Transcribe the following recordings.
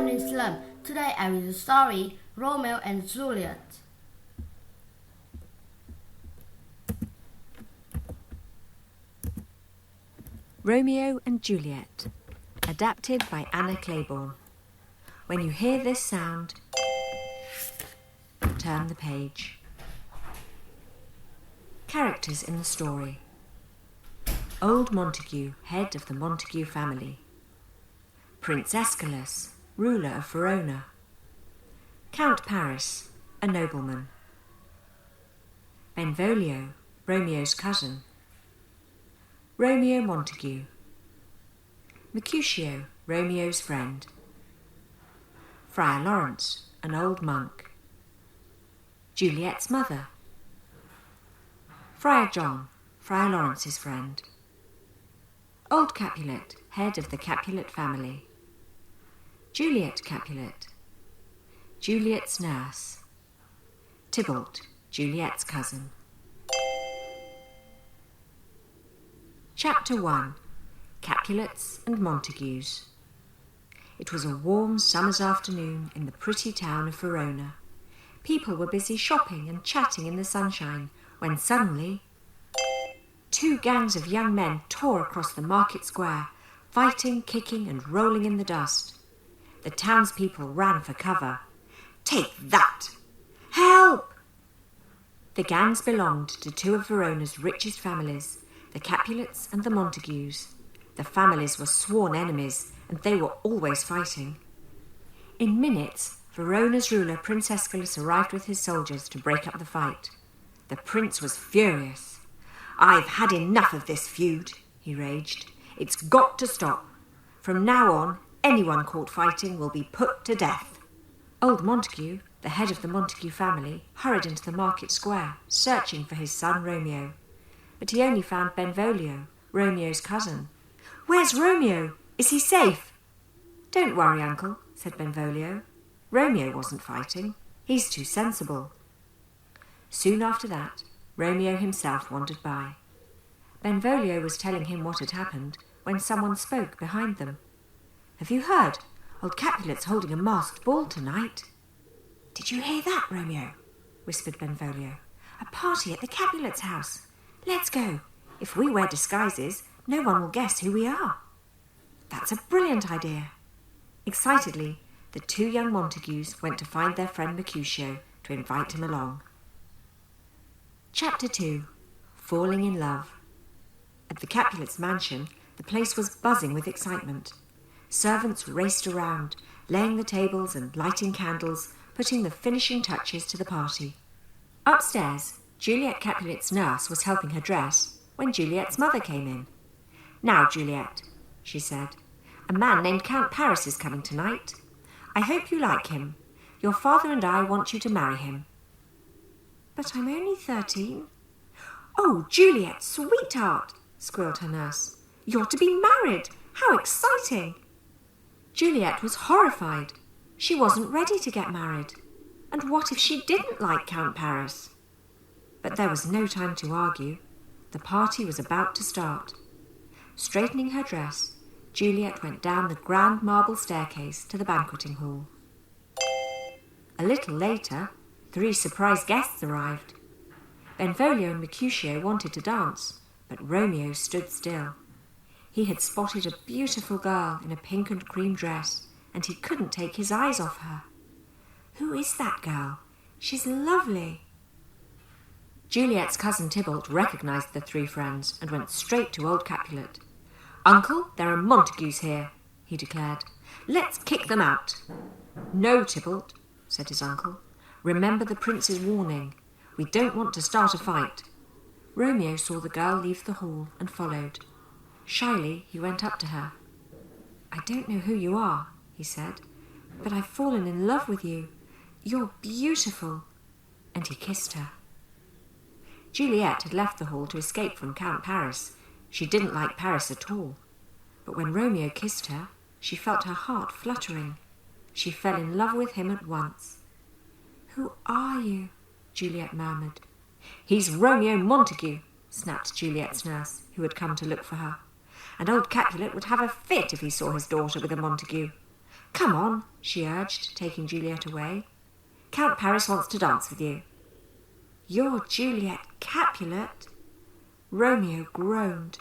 morning slump. Today I read the story Romeo and Juliet. Romeo and Juliet, adapted by Anna Claiborne. When you hear this sound, turn the page. Characters in the story. Old Montague, head of the Montague family. Prince Aeschylus, ruler of Verona. Count Paris, a nobleman. Benvolio, Romeo's cousin. Romeo Montague. Mercutio, Romeo's friend. Friar Lawrence, an old monk. Juliet's mother. Friar John, Friar Lawrence's friend. Old Capulet, head of the Capulet family. Juliet Capulet. Juliet's nurse. Tybalt, Juliet's cousin. Chapter 1. Capulets and Montagues. It was a warm summer's afternoon in the pretty town of Verona. People were busy shopping and chatting in the sunshine when suddenly 2 gangs of young men tore across the market square, fighting, kicking and rolling in the dust. The townspeople ran for cover. "Take that! Help!" The gangs belonged to 2 of Verona's richest families, the Capulets and the Montagues. The families were sworn enemies, and they were always fighting. In minutes, Verona's ruler, Prince Aeschylus, arrived with his soldiers to break up the fight. The prince was furious. "I've had enough of this feud," he raged. "It's got to stop. From now on, anyone caught fighting will be put to death." Old Montague, the head of the Montague family, hurried into the market square, searching for his son Romeo. But he only found Benvolio, Romeo's cousin. "Where's Romeo? Is he safe?" "Don't worry, uncle," said Benvolio. "Romeo wasn't fighting. He's too sensible." Soon after that, Romeo himself wandered by. Benvolio was telling him what had happened when someone spoke behind them. "Have you heard? Old Capulet's holding a masked ball tonight." "Did you hear that, Romeo?" whispered Benvolio. "A party at the Capulet's house. Let's go. If we wear disguises, no one will guess who we are." "That's a brilliant idea." Excitedly, the 2 young Montagues went to find their friend Mercutio to invite him along. Chapter 2. Falling in Love. At the Capulets' mansion, the place was buzzing with excitement. Servants raced around, laying the tables and lighting candles, putting the finishing touches to the party. Upstairs, Juliet Capulet's nurse was helping her dress when Juliet's mother came in. "Now, Juliet," she said, "a man named Count Paris is coming tonight. I hope you like him. Your father and I want you to marry him." "But I'm only 13. "Oh, Juliet, sweetheart," squealed her nurse. "You're to be married. How exciting!" Juliet was horrified. She wasn't ready to get married. And what if she didn't like Count Paris? But there was no time to argue. The party was about to start. Straightening her dress, Juliet went down the grand marble staircase to the banqueting hall. A little later, 3 surprise guests arrived. Benvolio and Mercutio wanted to dance, but Romeo stood still. He had spotted a beautiful girl in a pink and cream dress, and he couldn't take his eyes off her. "Who is that girl? She's lovely." Juliet's cousin Tybalt recognized the 3 friends and went straight to old Capulet. "Uncle, there are Montagues here," he declared. "Let's kick them out." "No, Tybalt," said his uncle. "Remember the prince's warning. We don't want to start a fight." Romeo saw the girl leave the hall and followed. Shyly, he went up to her. "I don't know who you are," he said, "but I've fallen in love with you. You're beautiful." And he kissed her. Juliet had left the hall to escape from Count Paris. She didn't like Paris at all. But when Romeo kissed her, she felt her heart fluttering. She fell in love with him at once. "Who are you?" Juliet murmured. "He's Romeo Montague," snapped Juliet's nurse, who had come to look for her. "And old Capulet would have a fit if he saw his daughter with a Montague. "Come on," she urged, taking Juliet away. "Count Paris wants to dance with you." "You're Juliet Capulet?" Romeo groaned.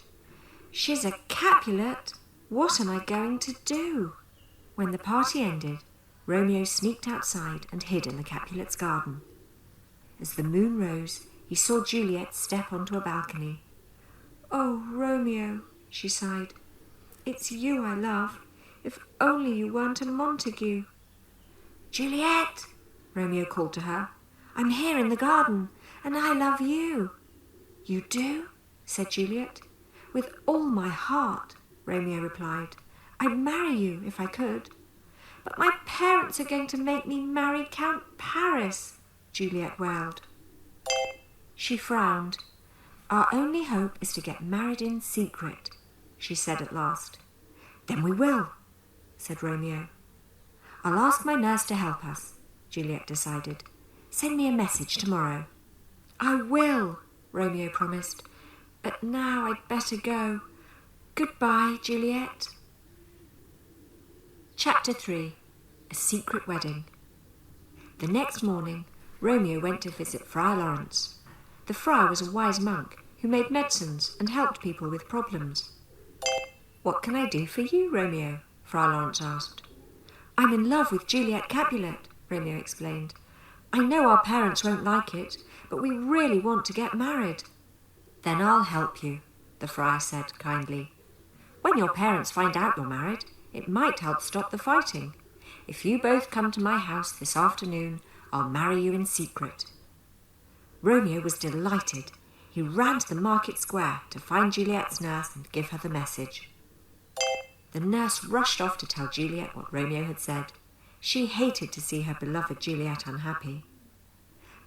"She's a Capulet? What am I going to do?" When the party ended, Romeo sneaked outside and hid in the Capulet's garden. As the moon rose, he saw Juliet step onto a balcony. "Oh, Romeo," she sighed, "it's you I love. If only you weren't a Montague." "Juliet," Romeo called to her, "I'm here in the garden, and I love you." "You do?" said Juliet. "With all my heart," Romeo replied. "I'd marry you if I could." "But my parents are going to make me marry Count Paris," Juliet wailed. She frowned. "Our only hope is to get married in secret," she said at last. "Then we will," said Romeo. "I'll ask my nurse to help us," Juliet decided. "Send me a message tomorrow." "I will," Romeo promised. "But now I'd better go. Goodbye, Juliet." Chapter 3. A Secret Wedding. The next morning, Romeo went to visit Friar Lawrence. The friar was a wise monk who made medicines and helped people with problems. "What can I do for you, Romeo?" Friar Lawrence asked. "I'm in love with Juliet Capulet," Romeo explained. "I know our parents won't like it, but we really want to get married." "Then I'll help you," the friar said kindly. "When your parents find out you're married, it might help stop the fighting. If you both come to my house this afternoon, I'll marry you in secret." Romeo was delighted. He ran to the market square to find Juliet's nurse and give her the message. The nurse rushed off to tell Juliet what Romeo had said. She hated to see her beloved Juliet unhappy.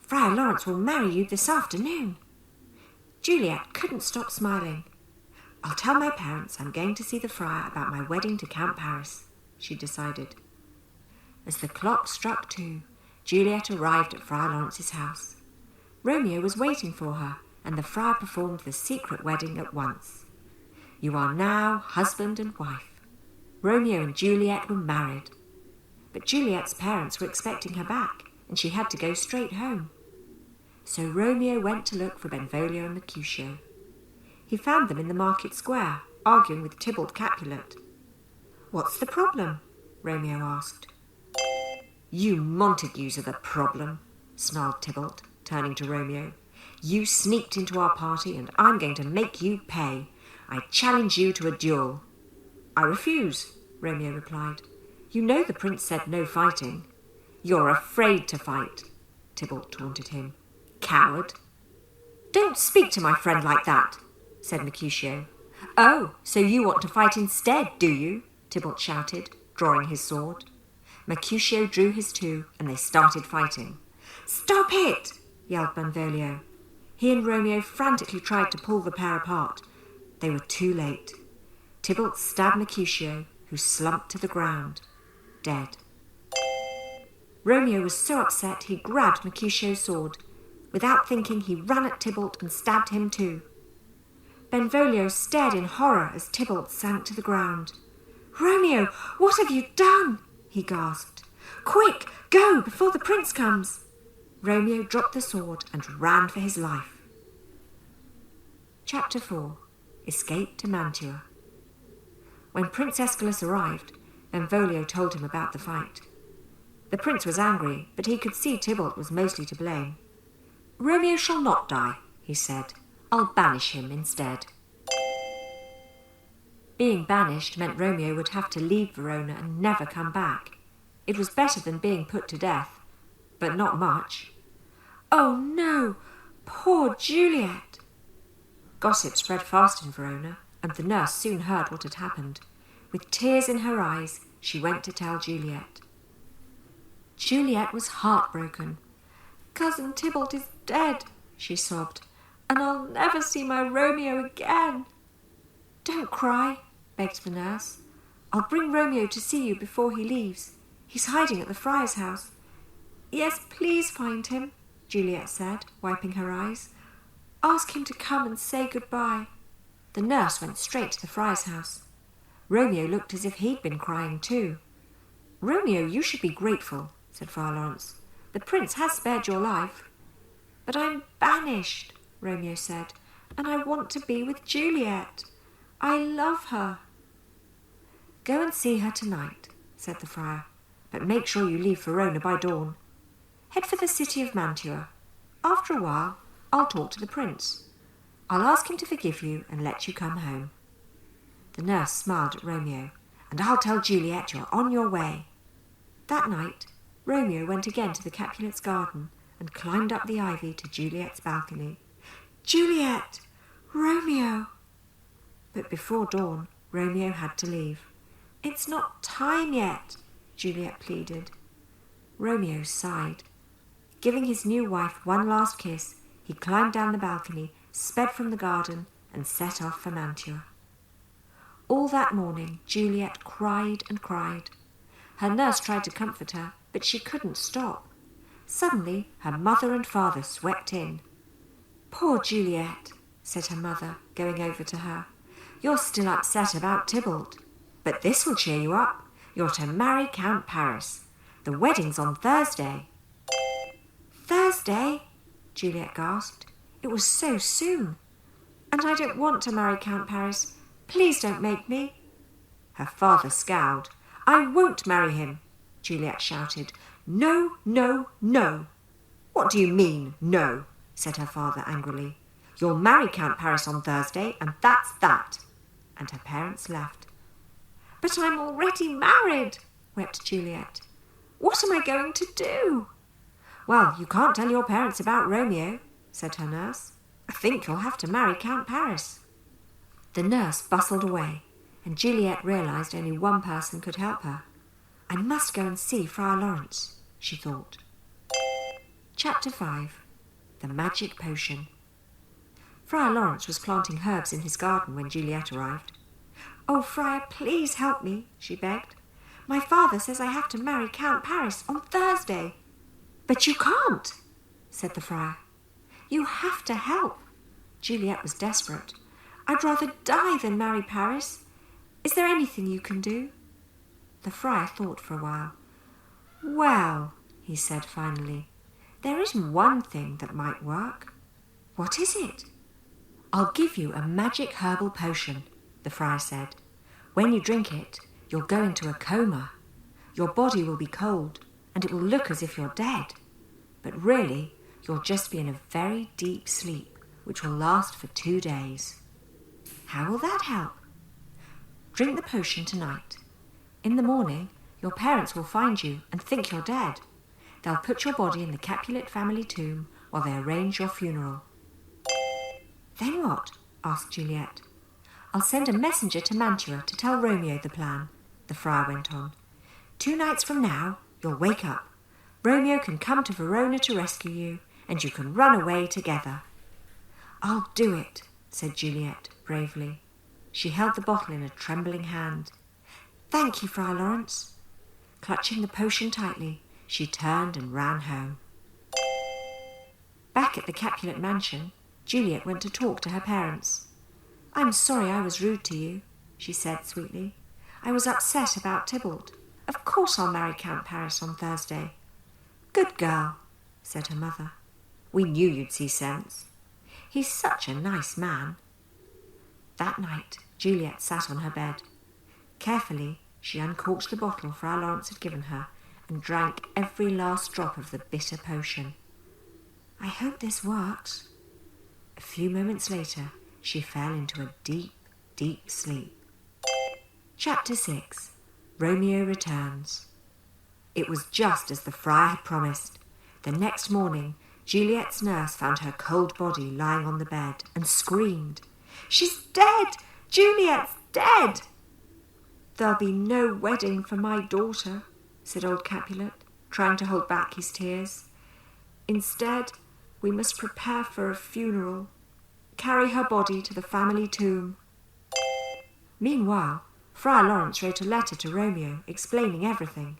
"Friar Lawrence will marry you this afternoon." Juliet couldn't stop smiling. "I'll tell my parents I'm going to see the friar about my wedding to Count Paris," she decided. As the clock struck 2, Juliet arrived at Friar Lawrence's house. Romeo was waiting for her, and the friar performed the secret wedding at once. You are now husband and wife. Romeo and Juliet were married. But Juliet's parents were expecting her back, and she had to go straight home. So Romeo went to look for Benvolio and Mercutio. He found them in the market square, arguing with Tybalt Capulet. "What's the problem?" Romeo asked. "You Montagues are the problem," snarled Tybalt, turning to Romeo. "You sneaked into our party, and I'm going to make you pay. I challenge you to a duel." "I refuse," Romeo replied. "You know the prince said no fighting." "You're afraid to fight," Tybalt taunted him. "Coward." "Don't speak to my friend like that," said Mercutio. "Oh, so you want to fight instead, do you?" Tybalt shouted, drawing his sword. Mercutio drew his too, and they started fighting. "Stop it!" yelled Benvolio. He and Romeo frantically tried to pull the pair apart. They were too late. Tybalt stabbed Mercutio, who slumped to the ground, dead. Romeo was so upset he grabbed Mercutio's sword. Without thinking, he ran at Tybalt and stabbed him too. Benvolio stared in horror as Tybalt sank to the ground. "Romeo, what have you done?" he gasped. "Quick, go before the prince comes." Romeo dropped the sword and ran for his life. Chapter 4. Escape to Mantua. When Prince Aeschylus arrived, Benvolio told him about the fight. The prince was angry, but he could see Tybalt was mostly to blame. "Romeo shall not die," he said. "I'll banish him instead." Being banished meant Romeo would have to leave Verona and never come back. It was better than being put to death, but not much. "Oh no, poor Juliet!" Gossip spread fast in Verona, and the nurse soon heard what had happened. With tears in her eyes, she went to tell Juliet. Juliet was heartbroken. "Cousin Tybalt is dead," she sobbed, "and I'll never see my Romeo again." "Don't cry," begged the nurse. "I'll bring Romeo to see you before he leaves. He's hiding at the friar's house." "Yes, please find him," Juliet said, wiping her eyes. "Ask him to come and say goodbye." The nurse went straight to the friar's house. Romeo looked as if he'd been crying too. "Romeo, you should be grateful," said Friar Lawrence. "The prince has spared your life." "But I'm banished," Romeo said, "and I want to be with Juliet. I love her." "Go and see her tonight," said the friar, "but make sure you leave Verona by dawn. Head for the city of Mantua. After a while, I'll talk to the prince. I'll ask him to forgive you and let you come home." The nurse smiled at Romeo. "And I'll tell Juliet you're on your way." That night, Romeo went again to the Capulets' garden and climbed up the ivy to Juliet's balcony. "Juliet! Romeo!" But before dawn, Romeo had to leave. "It's not time yet," Juliet pleaded. Romeo sighed. Giving his new wife one last kiss, he climbed down the balcony, sped from the garden, and set off for Mantua. All that morning, Juliet cried and cried. Her nurse tried to comfort her, but she couldn't stop. Suddenly, her mother and father swept in. "Poor Juliet," said her mother, going over to her. "You're still upset about Tybalt. But this will cheer you up. You're to marry Count Paris. The wedding's on Thursday." "Thursday?" Juliet gasped. It was so soon. "And I don't want to marry Count Paris. Please don't make me." Her father scowled. "I won't marry him," Juliet shouted. "No, no, no." "What do you mean, no?" said her father angrily. "You'll marry Count Paris on Thursday, and that's that." And her parents left. "But I'm already married," wept Juliet. "What am I going to do?" "Well, you can't tell your parents about Romeo," said her nurse. "I think you'll have to marry Count Paris." The nurse bustled away, and Juliet realised only one person could help her. "I must go and see Friar Lawrence," she thought. Chapter 5. The Magic Potion. Friar Lawrence was planting herbs in his garden when Juliet arrived. "Oh, Friar, please help me," she begged. "My father says I have to marry Count Paris on Thursday." "But you can't," said the friar. "You have to help." Juliet was desperate. "I'd rather die than marry Paris. Is there anything you can do?" The friar thought for a while. "Well," he said finally, "there is one thing that might work." "What is it?" "I'll give you a magic herbal potion," the friar said. "When you drink it, you'll go into a coma. Your body will be cold, and it will look as if you're dead. But really, you'll just be in a very deep sleep, which will last for 2 days. How will that help? Drink the potion tonight. In the morning, your parents will find you and think you're dead. They'll put your body in the Capulet family tomb while they arrange your funeral." "Then what?" asked Juliet. "I'll send a messenger to Mantua to tell Romeo the plan," the friar went on. 2 nights from now, you'll wake up. Romeo can come to Verona to rescue you, and you can run away together." "I'll do it," said Juliet bravely. She held the bottle in a trembling hand. "Thank you, Friar Lawrence." Clutching the potion tightly, she turned and ran home. Back at the Capulet mansion, Juliet went to talk to her parents. "I'm sorry I was rude to you," she said sweetly. "I was upset about Tybalt. Of course I'll marry Count Paris on Thursday." "Good girl," said her mother. "We knew you'd see sense. He's such a nice man." That night, Juliet sat on her bed. Carefully, she uncorked the bottle Friar Lawrence had given her and drank every last drop of the bitter potion. "I hope this works." A few moments later, she fell into a deep, deep sleep. Chapter 6. Romeo Returns. It was just as the friar had promised. The next morning, Juliet's nurse found her cold body lying on the bed and screamed, "She's dead! Juliet's dead!" "There'll be no wedding for my daughter," said old Capulet, trying to hold back his tears. "Instead, we must prepare for a funeral. Carry her body to the family tomb." Meanwhile, Friar Lawrence wrote a letter to Romeo explaining everything.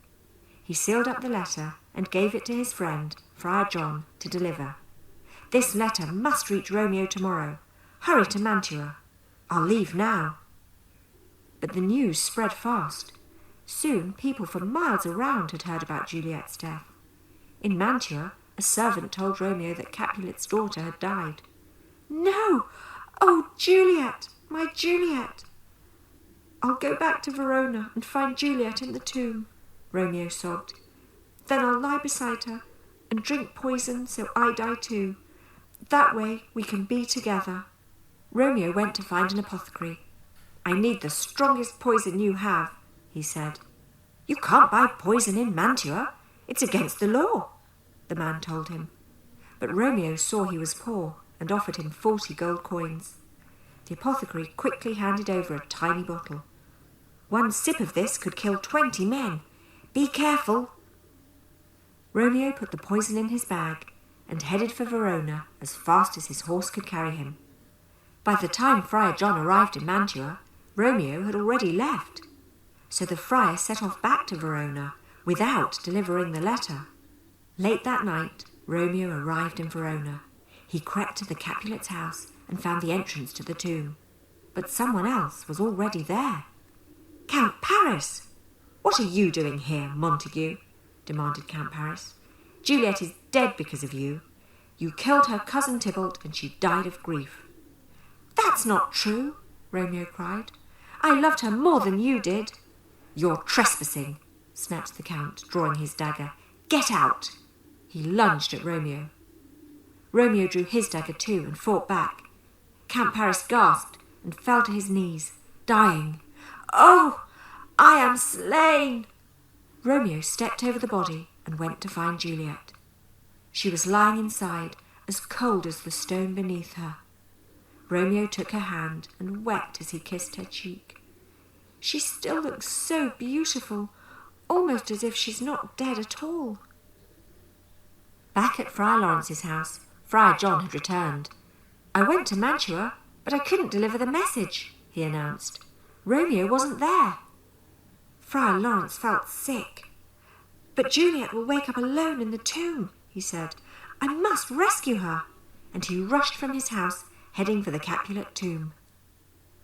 He sealed up the letter and gave it to his friend, Friar John, to deliver. "This letter must reach Romeo tomorrow. Hurry to Mantua. I'll leave now." But the news spread fast. Soon people for miles around had heard about Juliet's death. In Mantua, a servant told Romeo that Capulet's daughter had died. "No! Oh, Juliet! My Juliet!" "I'll go back to Verona and find Juliet in the tomb," Romeo sobbed. "Then I'll lie beside her and drink poison so I die too. That way we can be together." Romeo went to find an apothecary. "I need the strongest poison you have," he said. "You can't buy poison in Mantua. It's against the law," the man told him. But Romeo saw he was poor and offered him 40 gold coins. The apothecary quickly handed over a tiny bottle. "One sip of this could kill 20 men. Be careful." Romeo put the poison in his bag and headed for Verona as fast as his horse could carry him. By the time Friar John arrived in Mantua, Romeo had already left. So the friar set off back to Verona without delivering the letter. Late that night, Romeo arrived in Verona. He crept to the Capulet's house and found the entrance to the tomb. But someone else was already there. "Count Paris! What are you doing here, Montague?" demanded Count Paris. "Juliet is dead because of you. You killed her cousin Tybalt and she died of grief." "That's not true," Romeo cried. "I loved her more than you did." "You're trespassing," snapped the Count, drawing his dagger. "Get out!" He lunged at Romeo. Romeo drew his dagger too and fought back. Count Paris gasped and fell to his knees, dying. "Oh, I am slain!" Romeo stepped over the body and went to find Juliet. She was lying inside, as cold as the stone beneath her. Romeo took her hand and wept as he kissed her cheek. "She still looks so beautiful, almost as if she's not dead at all." Back at Friar Lawrence's house, Friar John had returned. "I went to Mantua, but I couldn't deliver the message," he announced. "Romeo wasn't there." Friar Lawrence felt sick. "But Juliet will wake up alone in the tomb," he said. "I must rescue her." And he rushed from his house, heading for the Capulet tomb.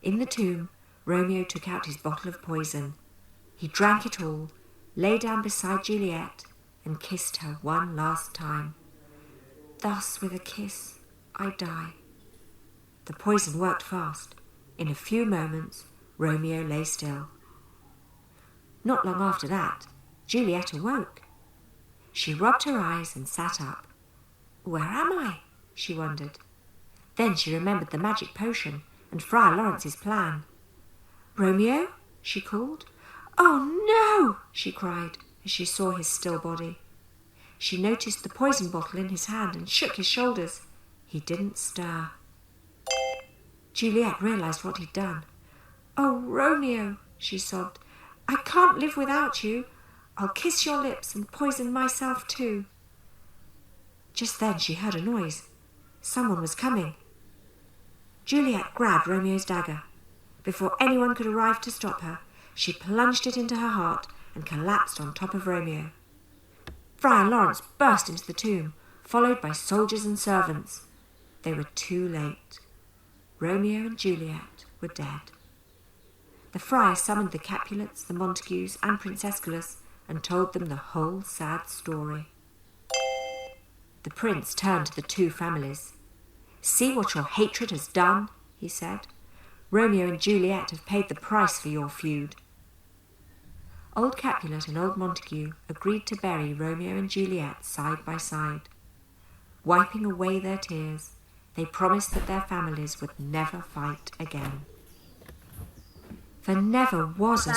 In the tomb, Romeo took out his bottle of poison. He drank it all, lay down beside Juliet, and kissed her one last time. "Thus with a kiss I die." The poison worked fast. In a few moments, Romeo lay still. Not long after that, Juliet awoke. She rubbed her eyes and sat up. "Where am I?" she wondered. Then she remembered the magic potion and Friar Lawrence's plan. "Romeo?" she called. "Oh no!" she cried as she saw his still body. She noticed the poison bottle in his hand and shook his shoulders. He didn't stir. Juliet realized what he'd done. "Oh, Romeo," she sobbed, "I can't live without you. I'll kiss your lips and poison myself too." Just then she heard a noise. Someone was coming. Juliet grabbed Romeo's dagger. Before anyone could arrive to stop her, she plunged it into her heart and collapsed on top of Romeo. Friar Lawrence burst into the tomb, followed by soldiers and servants. They were too late. Romeo and Juliet were dead. The friar summoned the Capulets, the Montagues, and Prince Escalus and told them the whole sad story. The prince turned to the two families. "See what your hatred has done," he said. "Romeo and Juliet have paid the price for your feud." Old Capulet and old Montague agreed to bury Romeo and Juliet side by side. Wiping away their tears, they promised that their families would never fight again. There never was a